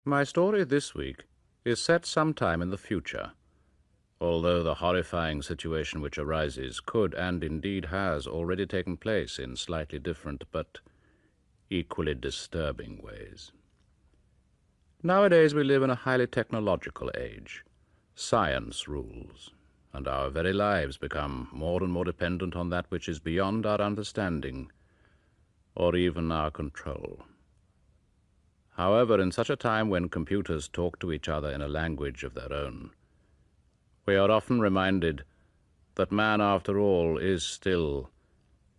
My story this week is set sometime in the future, although the horrifying situation which arises could and indeed has already taken place in slightly different but equally disturbing ways. Nowadays we live in a highly technological age. Science rules, and our very lives become more and more dependent on that which is beyond our understanding or even our control. However, in such a time when computers talk to each other in a language of their own, we are often reminded that man, after all, is still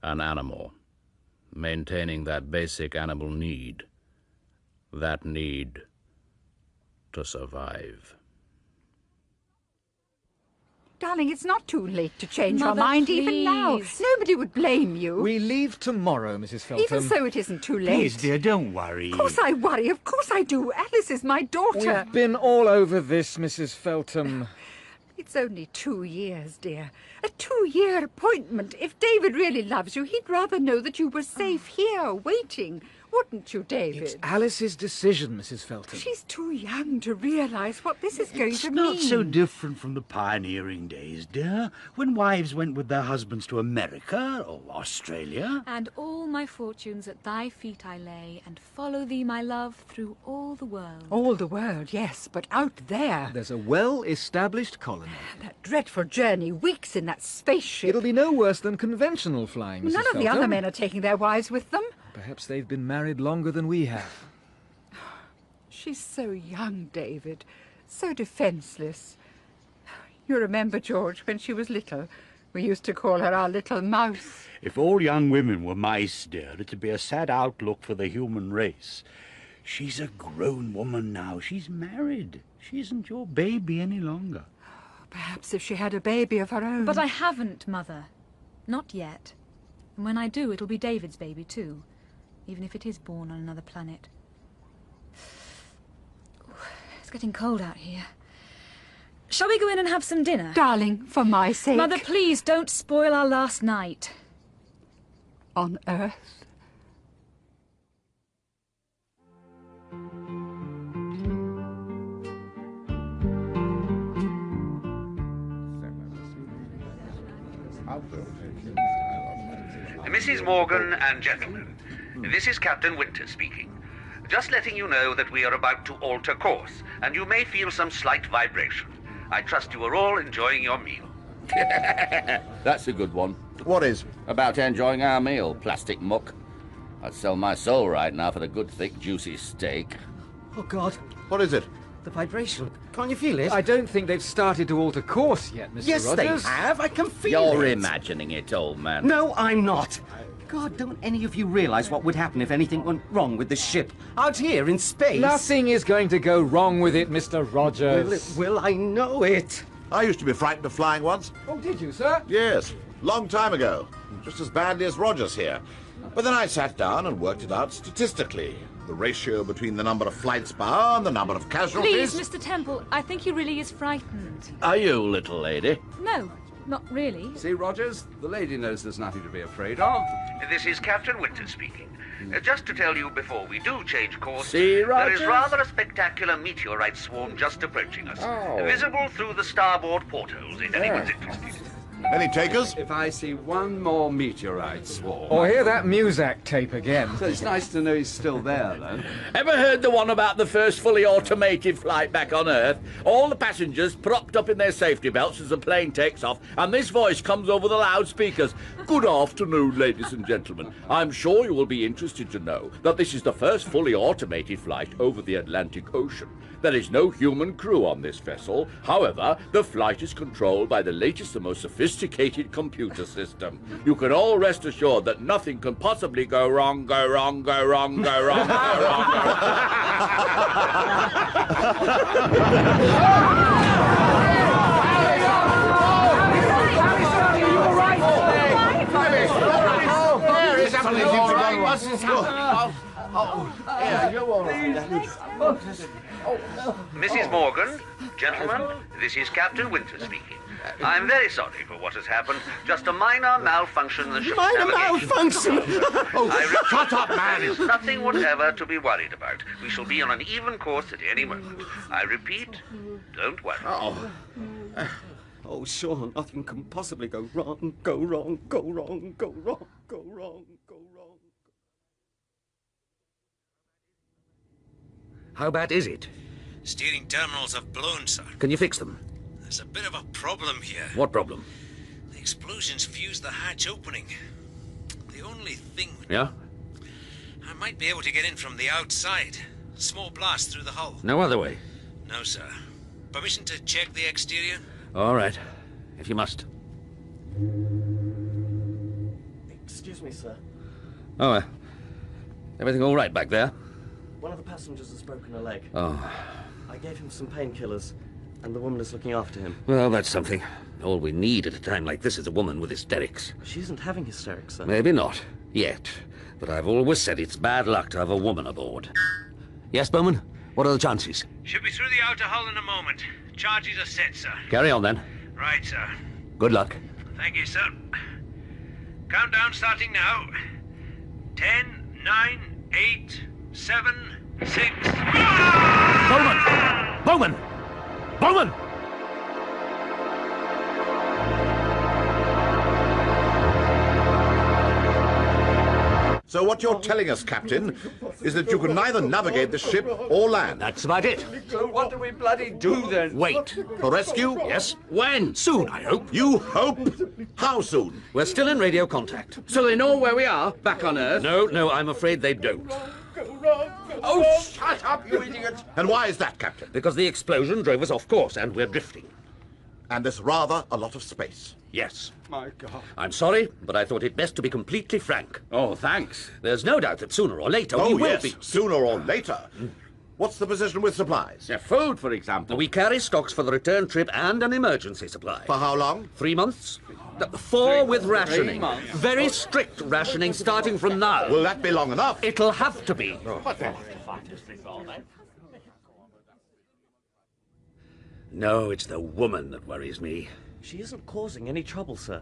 an animal, maintaining that basic animal need, that need to survive. Darling, it's not too late to change your Mother, mind please. even now. Nobody would blame you. We leave tomorrow, Mrs. Feltham. Even so, it isn't too late. Please, dear, don't worry. Of course I worry. Of course I do. Alice is my daughter. We've been all over this, Mrs. Feltham. It's only 2 years, dear. A 2-year appointment. If David really loves you, he'd rather know that you were safe here, waiting. Wouldn't you, David? It's Alice's decision, Mrs. Feltham. She's too young to realise what this is going It's to not mean. so different from the pioneering days, dear, when wives went with their husbands to America or Australia. And all my fortunes at thy feet I lay, and follow thee, my love, through all the world. All the world, yes, but out there. There's a well-established colony. That dreadful journey, weeks in that spaceship. It'll be no worse than conventional flying, Mrs. None of the Feltham. other men are taking their wives with them. Perhaps they've been married longer than we have. She's so young, David. So defenceless. You remember, George, when she was little? We used to call her our little mouse. If all young women were mice, dear, it'd be a sad outlook for the human race. She's a grown woman now. She's married. She isn't your baby any longer. Perhaps if she had a baby of her own. But I haven't, Mother. Not yet. And when I do, it'll be David's baby, too. Even if it is born on another planet. It's getting cold out here. Shall we go in and have some dinner? Darling, for my sake. Mother, please don't spoil our last night. On Earth. Mrs. Morgan and gentlemen, this is Captain Winter speaking. Just letting you know that we are about to alter course, and you may feel some slight vibration. I trust you are all enjoying your meal. That's a good one. What is? About enjoying our meal, plastic muck. I'd sell my soul right now for the good, thick, juicy steak. Oh, God. What is it? The vibration. Can't you feel it? I don't think they've started to alter course yet, Mr. Yes, Rogers. they have. I can feel it. You're imagining it, old man. No, I'm not. God, don't any of you realize what would happen if anything went wrong with the ship? Out here in space? Nothing is going to go wrong with it, Mr. Rogers. Well, it will. I know it. I used to be frightened of flying once. Oh, did you, sir? Yes, long time ago. Just as badly as Rogers here. But then I sat down and worked it out statistically. The ratio between the number of flights per hour and the number of casualties. Please, Mr. Temple, I think he really is frightened. Are you, little lady? No, not really. See, Rogers, the lady knows there's nothing to be afraid of. This is Captain Winter speaking. Just to tell you before we do change course, See, there Rogers? is rather a spectacular meteorite swarm just approaching us. Oh. Visible through the starboard portholes, if anyone's interested. Any takers? If I see one more meteorite swarm... Or hear that Muzak tape again. So it's nice to know he's still there, then. Ever heard the one about the first fully automated flight back on Earth? All the passengers propped up in their safety belts as the plane takes off, and this voice comes over the loudspeakers. Good afternoon, ladies and gentlemen. I'm sure you will be interested to know that this is the first fully automated flight over the Atlantic Ocean. There is no human crew on this vessel. However, the flight is controlled by the latest and most sophisticated computer system. You can all rest assured that nothing can possibly go wrong, go wrong, go wrong, go wrong, go wrong, go Mrs. Morgan, gentlemen, this is Captain Winter speaking. I'm very sorry for what has happened. Just a minor malfunction in the ship's Minor navigation. malfunction! Shut up, man! There's nothing whatever to be worried about. We shall be on an even course at any moment. I repeat, don't worry. Oh, sure, nothing can possibly go wrong, go wrong, go wrong, go wrong, go wrong, go wrong. How bad is it? Steering terminals have blown, sir. Can you fix them? There's a bit of a problem here. What problem? The explosions fused the hatch opening. The only thing... Yeah? I might be able to get in from the outside. Small blast through the hull. No other way? No, sir. Permission to check the exterior? All right, if you must. Excuse me, sir. Oh, everything all right back there? One of the passengers has broken a leg. Oh. I gave him some painkillers, and the woman is looking after him. Well, that's something. All we need at a time like this is a woman with hysterics. She isn't having hysterics, sir. Maybe not, yet. But I've always said it's bad luck to have a woman aboard. Yes, Bowman? What are the chances? Should be through the outer hull in a moment. Charges are set, sir. Carry on, then. Right, sir. Good luck. Thank you, sir. Countdown starting now. 10, 9, 8, 7, 6... Bowman! Bowman! Bowman! So what you're telling us, Captain, is that you can neither navigate the ship or land. That's about it. So what do we bloody do then? Wait. For rescue? Yes? When? Soon, I hope. You hope? How soon? We're still in radio contact. So they know where we are, back on Earth? No, I'm afraid they don't. Oh, shut up, you idiot! And why is that, Captain? Because the explosion drove us off course, and we're drifting. And there's rather a lot of space. Yes. My God. I'm sorry, but I thought it best to be completely frank. Oh, thanks. There's no doubt that sooner or later we will yes, be. sooner or later. What's the position with supplies? Yeah, food, for example. We carry stocks for the return trip and an emergency supply. For how long? 3 months. 4 with rationing. 3 months. Very strict rationing starting from now. Will that be long enough? It'll have to be. No, it's the woman that worries me. She isn't causing any trouble, sir.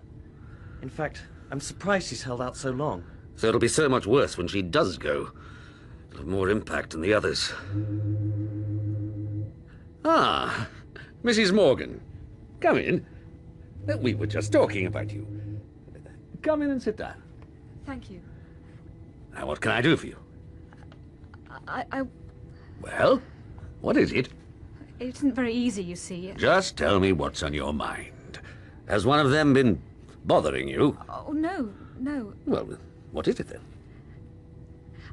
In fact, I'm surprised she's held out so long. So it'll be so much worse when she does go. It'll have more impact than the others. Ah, Mrs. Morgan. Come in. We were just talking about you. Come in and sit down. Thank you. Now, what can I do for you? I Well, what is it? It isn't very easy, you see. Just tell me what's on your mind. Has one of them been bothering you? Oh, no. Well, what is it then?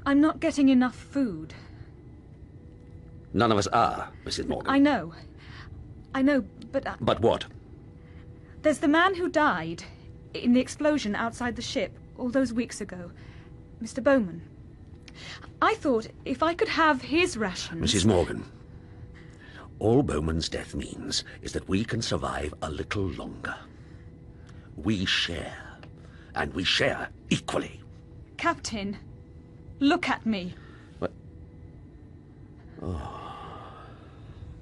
I'm not getting enough food. None of us are, Mrs. Morgan. I know, but... But what? There's the man who died in the explosion outside the ship all those weeks ago. Mr. Bowman. I thought if I could have his rations... Mrs. Morgan, all Bowman's death means is that we can survive a little longer. We share, and we share equally. Captain, look at me. What? Oh.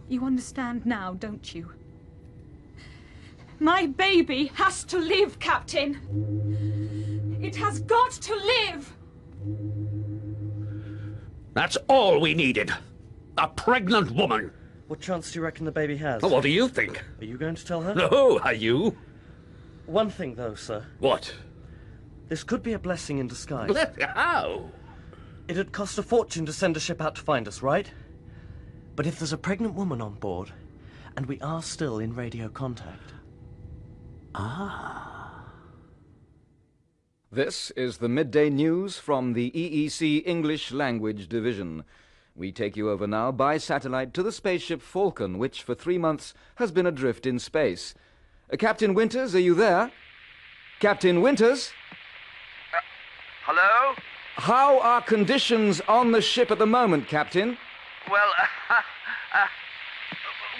You understand now, don't you? My baby has to live, Captain. It has got to live. That's all we needed. A pregnant woman. What chance do you reckon the baby has? Well, what do you think? Are you going to tell her? No, are you? One thing, though, sir. What? This could be a blessing in disguise. How? It'd cost a fortune to send a ship out to find us, right? But if there's a pregnant woman on board, and we are still in radio contact... Ah. This is the Midday News from the EEC English Language Division. We take you over now by satellite to the spaceship Falcon, which for 3 months has been adrift in space. Captain Winters, are you there? Captain Winters? Hello? How are conditions on the ship at the moment, Captain? Well,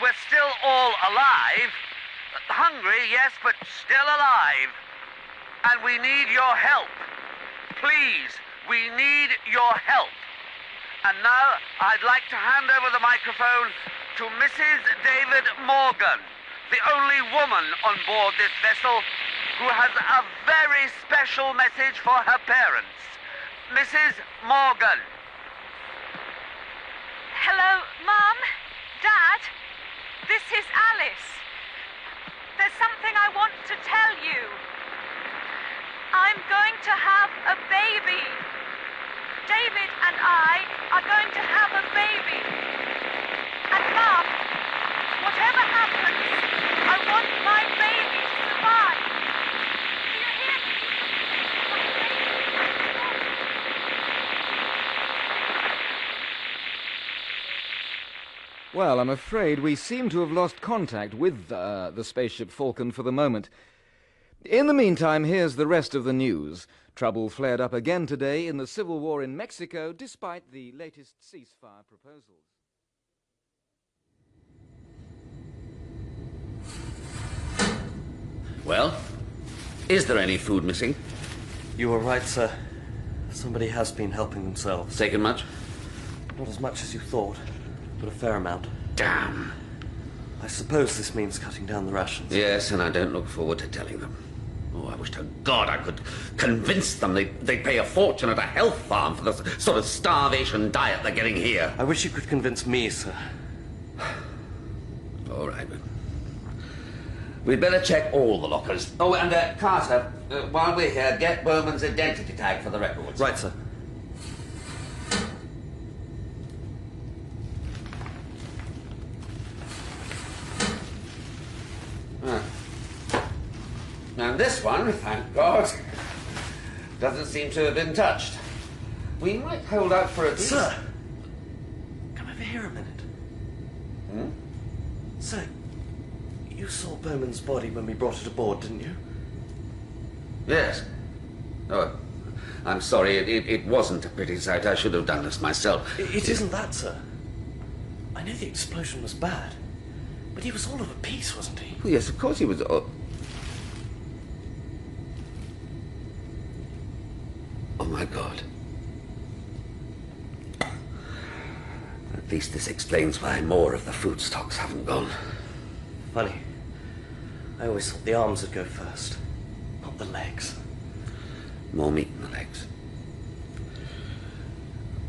we're still all alive. Hungry, yes, but still alive. And we need your help. Please, we need your help. And now I'd like to hand over the microphone to Mrs. David Morgan. the only woman on board this vessel who has a very special message for her parents. Mrs. Morgan. Hello, Mum? Dad? This is Alice. There's something I want to tell you. I'm going to have a baby. David and I are going to have a baby. And Mum, whatever happens, I want my baby to survive. Do you hear me? Well, I'm afraid we seem to have lost contact with the spaceship Falcon for the moment. In the meantime, here's the rest of the news. Trouble flared up again today in the civil war in Mexico, despite the latest ceasefire proposals. Well, is there any food missing? You were right, sir. Somebody has been helping themselves. Taken much? Not as much as you thought, but a fair amount. Damn. I suppose this means cutting down the rations. Yes, and I don't look forward to telling them. Oh, I wish to God I could convince them they'd pay a fortune at a health farm for the sort of starvation diet they're getting here. I wish you could convince me, sir. All right. We'd better check all the lockers. Oh, and Carter, while we're here, get Bowman's identity tag for the records. Right, sir. And this one, thank God, doesn't seem to have been touched. We might hold out for a... Sir! Come over here a minute. Hmm? Sir, you saw Bowman's body when we brought it aboard, didn't you? Yes. Oh, I'm sorry, it wasn't a pretty sight. I should have done this myself. It isn't that, sir. I know the explosion was bad, but he was all of a piece, wasn't he? Well, yes, of course he was... Oh, my God. At least this explains why more of the food stocks haven't gone. Funny. I always thought the arms would go first, not the legs. More meat in the legs.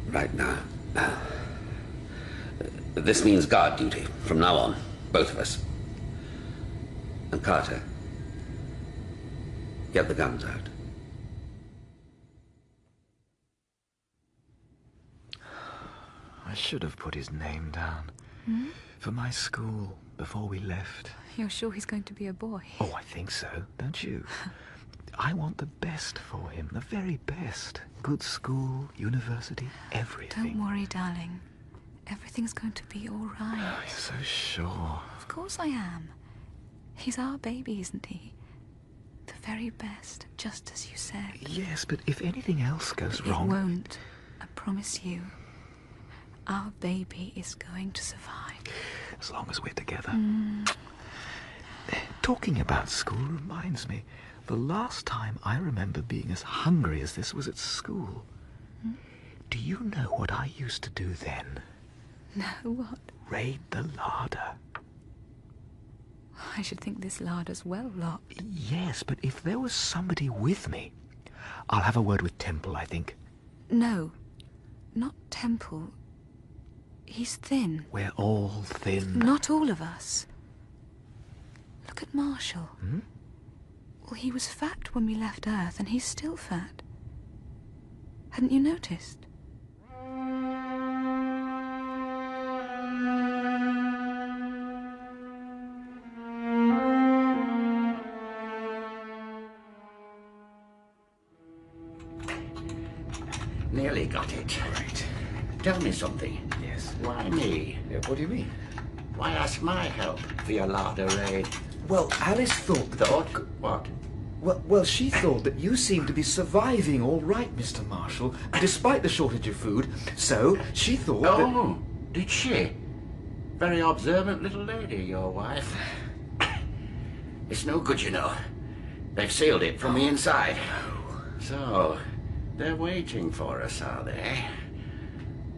Right now. This means guard duty from now on, both of us. And Carter, get the guns out. I should have put his name down. Hmm? For my school, before we left. You're sure he's going to be a boy? Oh, I think so, don't you? I want the best for him, the very best. Good school, university, everything. Don't worry, darling. Everything's going to be all right. Oh, you're so sure. Of course I am. He's our baby, isn't he? The very best, just as you said. Yes, but if anything else goes wrong... It won't. I promise you. Our baby is going to survive. As long as we're together. Mm. Talking about school reminds me, the last time I remember being as hungry as this was at school. Hmm? Do you know what I used to do then? No, what? Raid the larder. I should think this larder's well locked. Yes, but if there was somebody with me... I'll have a word with Temple, I think. No, not Temple. He's thin. We're all thin. Not all of us. Look at Marshall. Hmm? Well, he was fat when we left Earth, and he's still fat. Hadn't you noticed? Nearly got it. Right. Tell me something. Yes. Why me? What do you mean? Why ask my help for your larder raid? Well, Alice thought that... What? Well, she thought that you seemed to be surviving all right, Mr. Marshall, despite the shortage of food. So, she thought that... Oh, did she? Very observant little lady, your wife. It's no good, you know. They've sealed it from the inside. So, they're waiting for us, are they?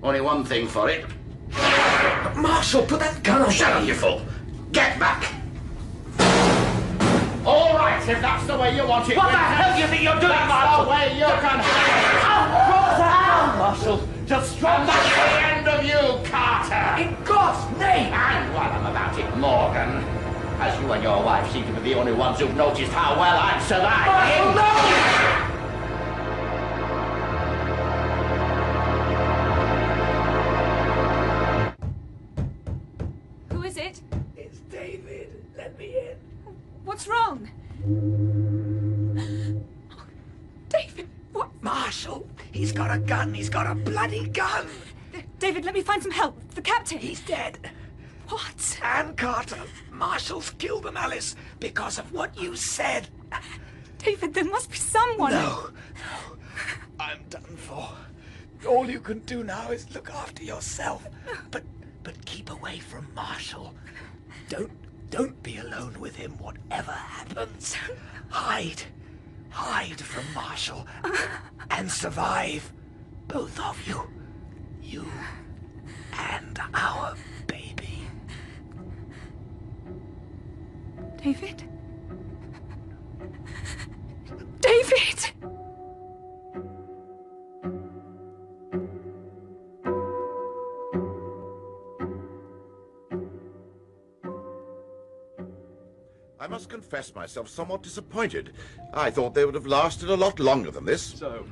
Only one thing for it. Marshall, put that gun on! Shut up, you fool! Get back! All right, if that's the way you want it. What the hell do you think you're doing, Marshal? That's the way you can have it. Drop down, Marshal. Just drop And that's the end of you, Carter. In God's name. And while I'm about it, Morgan, as you and your wife seem to be the only ones who've noticed how well I'm surviving. Marshal, no! Who is it? It's David. Let me in. What's wrong? David, what? Marshal, he's got a gun. He's got a bloody gun. David, let me find some help. The captain. He's dead. What? Anne Carter. Marshall's killed them, Alice, because of what you said. David, there must be someone. No. I'm done for. All you can do now is look after yourself. But keep away from Marshall. Don't be alone with him, whatever happens. Hide from Marshall and survive. Both of you. You and our baby. David? David! I must confess myself somewhat disappointed. I thought they would have lasted a lot longer than this. So,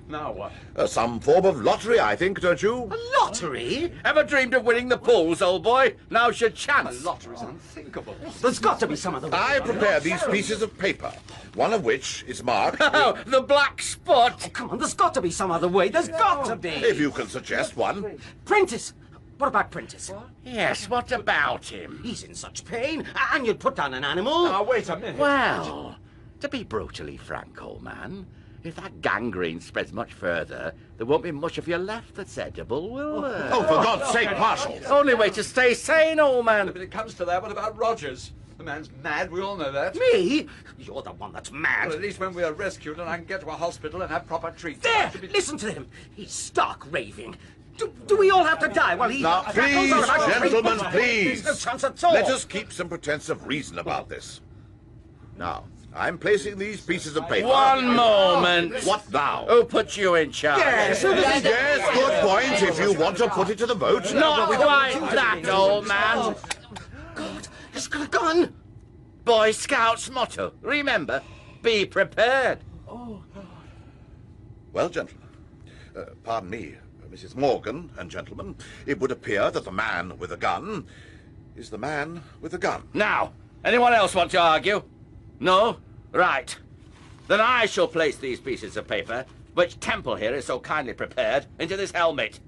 now what? Some form of lottery, I think, don't you? A lottery? Ever dreamed of winning the pools, old boy? Now's your chance. A lottery's unthinkable. There's got to be some other way. I prepared these pieces of paper, one of which is marked... Oh, the black spot! Oh, come on, there's got to be some other way. There's got to be. If you can suggest one. Prentice! What about Prentice? Yes, what about him? He's in such pain, and you'd put down an animal. Now, wait a minute. Well, to be brutally frank, old man, if that gangrene spreads much further, there won't be much of you left that's edible, will there? Oh, for God's sake, Marshal! Only way to stay sane, old man. If it comes to that, what about Rogers? The man's mad, we all know that. Me? You're the one that's mad. Well, at least when we are rescued and I can get to a hospital and have proper treatment. There! Listen to him. He's stark raving. Do we all have to die while he... Now, please, gentlemen, please. There's no chance at all. Let us keep some pretense of reason about this. Now, I'm placing these pieces of paper... One moment. What now? Who put you in charge? Yes, Yes, good point, if you want to put it to the vote. Not quite that, old man. God, he's got a gun. Boy Scouts motto. Remember, be prepared. Well, gentlemen, pardon me, Mrs. Morgan and gentlemen, it would appear that the man with a gun is the man with a gun. Now, anyone else want to argue? No? Right. Then I shall place these pieces of paper, which Temple here is so kindly prepared, into this helmet.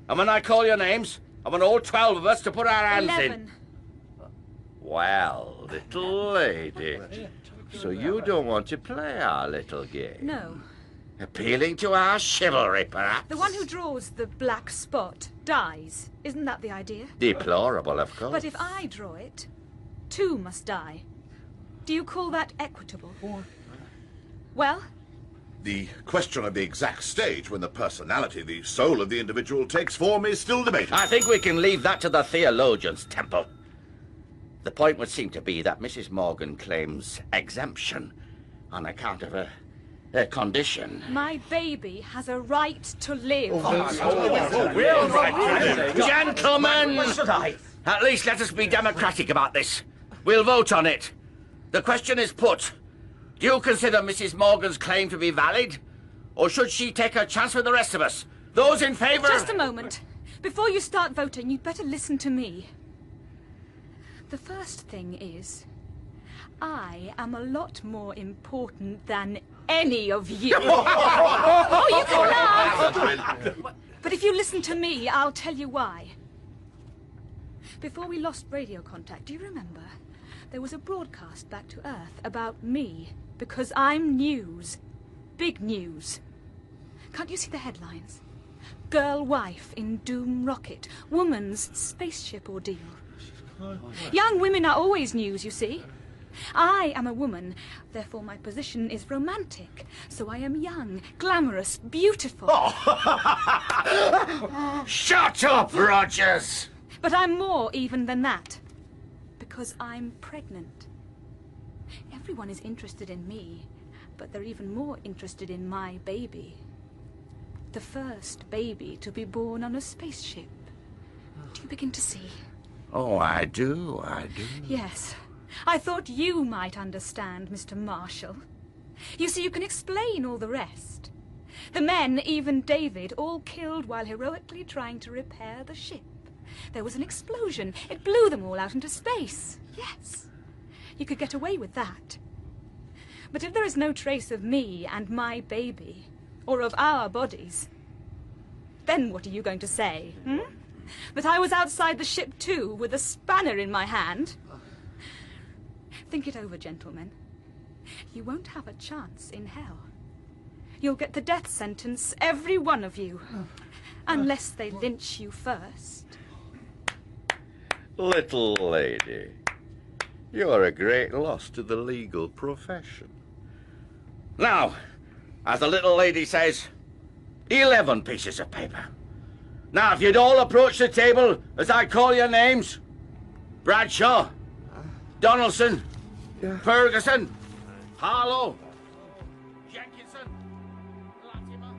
And when I call your names, I want all 12 of us to put our hands 11. in. Well, little lady, so you don't want to play our little game? No. Appealing to our chivalry, perhaps? The one who draws the black spot dies. Isn't that the idea? Deplorable, of course. But if I draw it, 2 must die. Do you call that equitable? Well? The question of the exact stage when the personality, the soul of the individual takes form is still debated. I think we can leave that to the theologians, Temple. The point would seem to be that Mrs. Morgan claims exemption on account of her condition. My baby has a right to live. Gentlemen! At least let us be democratic about this. We'll vote on it. The question is put. Do you consider Mrs. Morgan's claim to be valid? Or should she take her chance with the rest of us? Those in favour... Just a moment. Before you start voting, you'd better listen to me. The first thing is, I am a lot more important than any of you. Oh, you can laugh! But if you listen to me, I'll tell you why. Before we lost radio contact, do you remember? There was a broadcast back to Earth about me, because I'm news. Big news. Can't you see the headlines? Girl wife in doom rocket. Woman's spaceship ordeal. Young women are always news, you see. I am a woman, therefore my position is romantic. So I am young, glamorous, beautiful. Shut up, Rogers! But I'm more even than that. Because I'm pregnant. Everyone is interested in me, but they're even more interested in my baby. The first baby to be born on a spaceship. Do you begin to see? Oh, I do. Yes. I thought you might understand, Mr. Marshall. You see, you can explain all the rest. The men, even David, all killed while heroically trying to repair the ship. There was an explosion. It blew them all out into space. Yes. You could get away with that. But if there is no trace of me and my baby, or of our bodies, then what are you going to say, That I was outside the ship too, with a spanner in my hand? Think it over, gentlemen. You won't have a chance in hell. You'll get the death sentence, every one of you. Unless they lynch you first. Little lady, you're a great loss to the legal profession. Now, as the little lady says, 11 pieces of paper. Now, if you'd all approach the table as I call your names. Bradshaw, Donaldson, Ferguson, Harlow, Jenkinson, Latimer.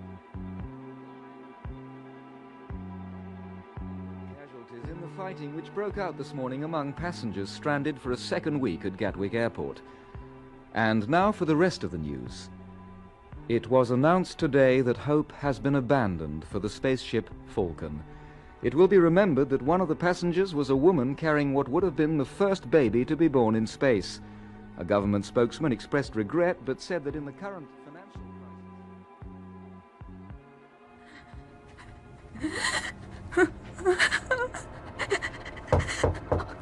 Casualties in the fighting which broke out this morning among passengers stranded for a second week at Gatwick Airport. And now for the rest of the news. It was announced today that hope has been abandoned for the spaceship Falcon. It will be remembered that one of the passengers was a woman carrying what would have been the first baby to be born in space. A government spokesman expressed regret, but said that in the current financial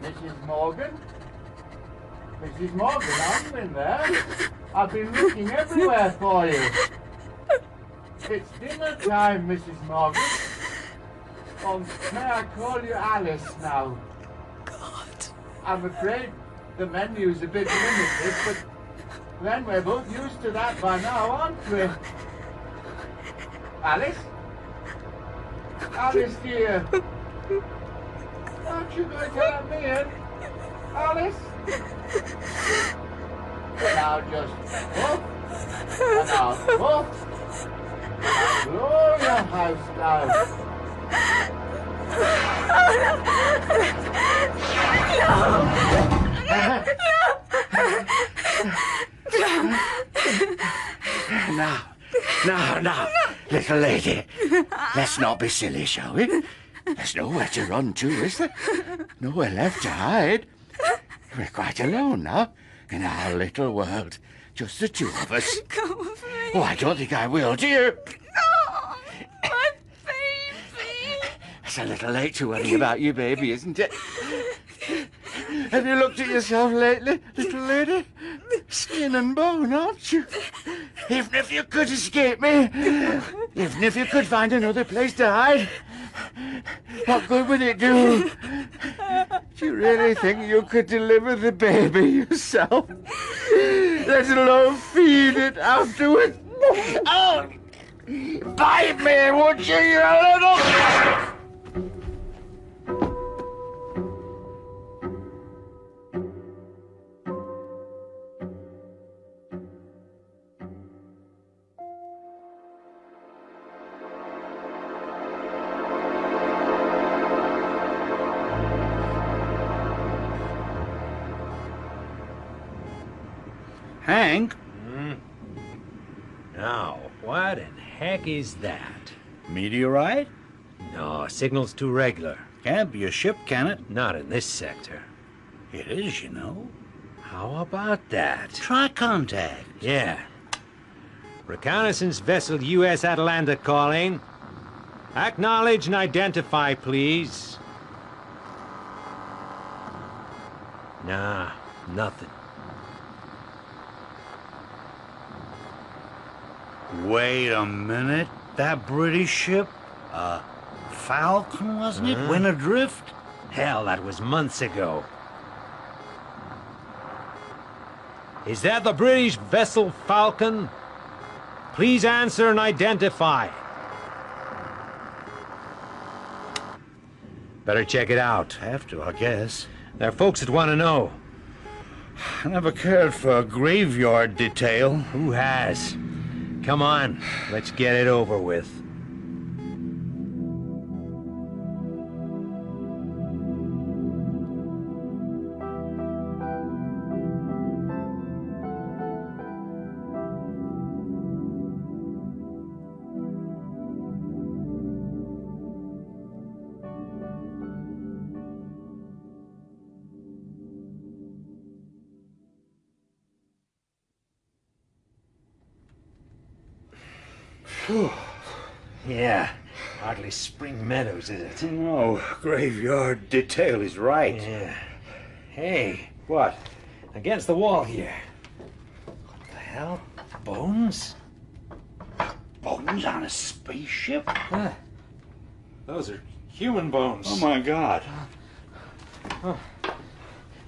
Mrs. Morgan? Mrs. Morgan, are you in there? I've been looking everywhere for you. It's dinner time, Mrs. Morgan. Oh, may I call you Alice now? God. I'm afraid the menu's a bit limited, but then we're both used to that by now, aren't we? Alice? Alice, dear. Aren't you going to let me in? Alice? Now just whoop, and now whoop, and blow your house down. Now, little lady, let's not be silly, shall we? There's nowhere to run to, is there? Nowhere left to hide. We're quite alone now, in our little world. Just the two of us. Go with me. Oh, I don't think I will, do you? No, my baby. It's a little late to worry about your baby, isn't it? Have you looked at yourself lately, little lady? Skin and bone, aren't you? Even if you could escape me, even if you could find another place to hide, what good would it do? Do you really think you could deliver the baby yourself? Let alone feed it afterwards? Oh! Bite me, would you, you little... Hank? Now, what in heck is that? Meteorite? No, signal's too regular. Can't be a ship, can it? Not in this sector. It is, you know. How about that? Try contact. Yeah. Reconnaissance vessel U.S. Atalanta calling. Acknowledge and identify, please. Nah, nothing. Wait a minute. That British ship? Falcon, wasn't it? Went adrift? Hell, that was months ago. Is that the British vessel Falcon? Please answer and identify. Better check it out. Have to, I guess. There are folks that want to know. I never cared for a graveyard detail. Who has? Come on, let's get it over with. Yeah, hardly Spring Meadows, is it? No, graveyard detail is right. Yeah. Hey, what? Against the wall here. What the hell? Bones? Bones on a spaceship? Huh. Those are human bones. Oh, my God. Huh.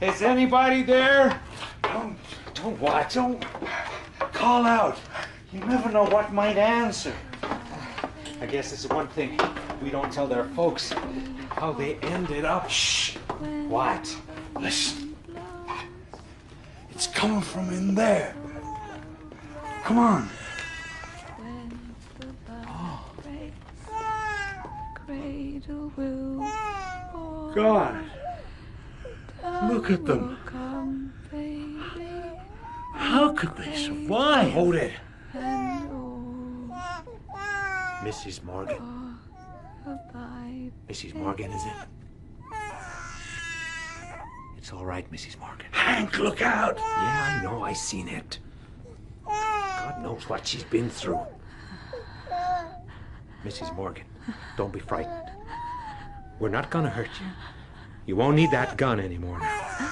Is anybody there? Don't what? Don't call out. You never know what might answer. I guess this is one thing we don't tell their folks. How they ended up. Shh. What? Listen. It's coming from in there. Come on. God. Look at them. How could they survive? Hold it. Mrs. Morgan. Mrs. Morgan, is it? It's all right, Mrs. Morgan. Hank, look out! Yeah, I know. I seen it. God knows what she's been through. Mrs. Morgan, don't be frightened. We're not gonna hurt you. You won't need that gun anymore now.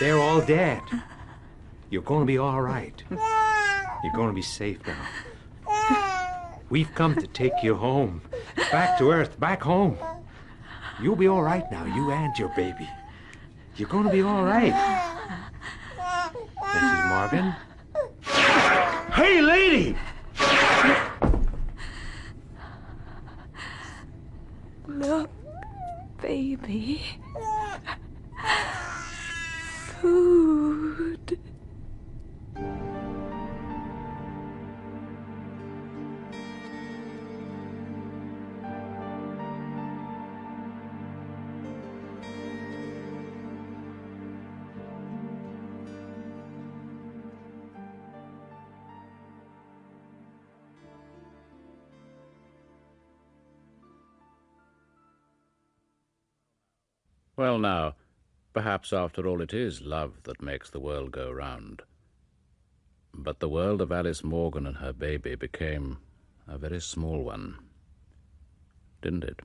They're all dead. You're gonna be all right. You're gonna be safe now. We've come to take you home. Back to Earth, back home. You'll be all right now, you and your baby. You're gonna be all right. Mrs. Morgan? Hey, lady! Look, baby. Food. Well, now, perhaps after all it is love that makes the world go round. But the world of Alice Morgan and her baby became a very small one, didn't it?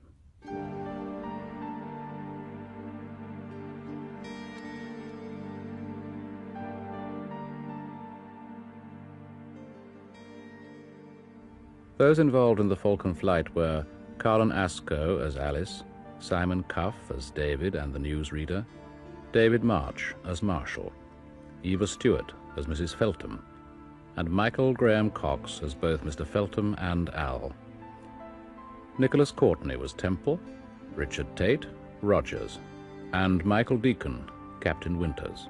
Those involved in the Falcon flight were Carlin Asco as Alice, Simon Cuff as David and the newsreader, David March as Marshall, Eva Stewart as Mrs. Feltham, and Michael Graham Cox as both Mr. Feltham and Al. Nicholas Courtney was Temple, Richard Tate, Rogers, and Michael Deacon, Captain Winters.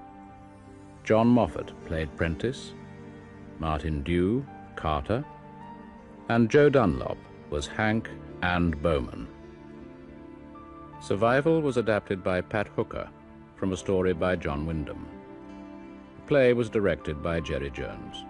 John Moffat played Prentice, Martin Dew, Carter, and Joe Dunlop was Hank and Bowman. Survival was adapted by Pat Hooker from a story by John Wyndham. The play was directed by Jerry Jones.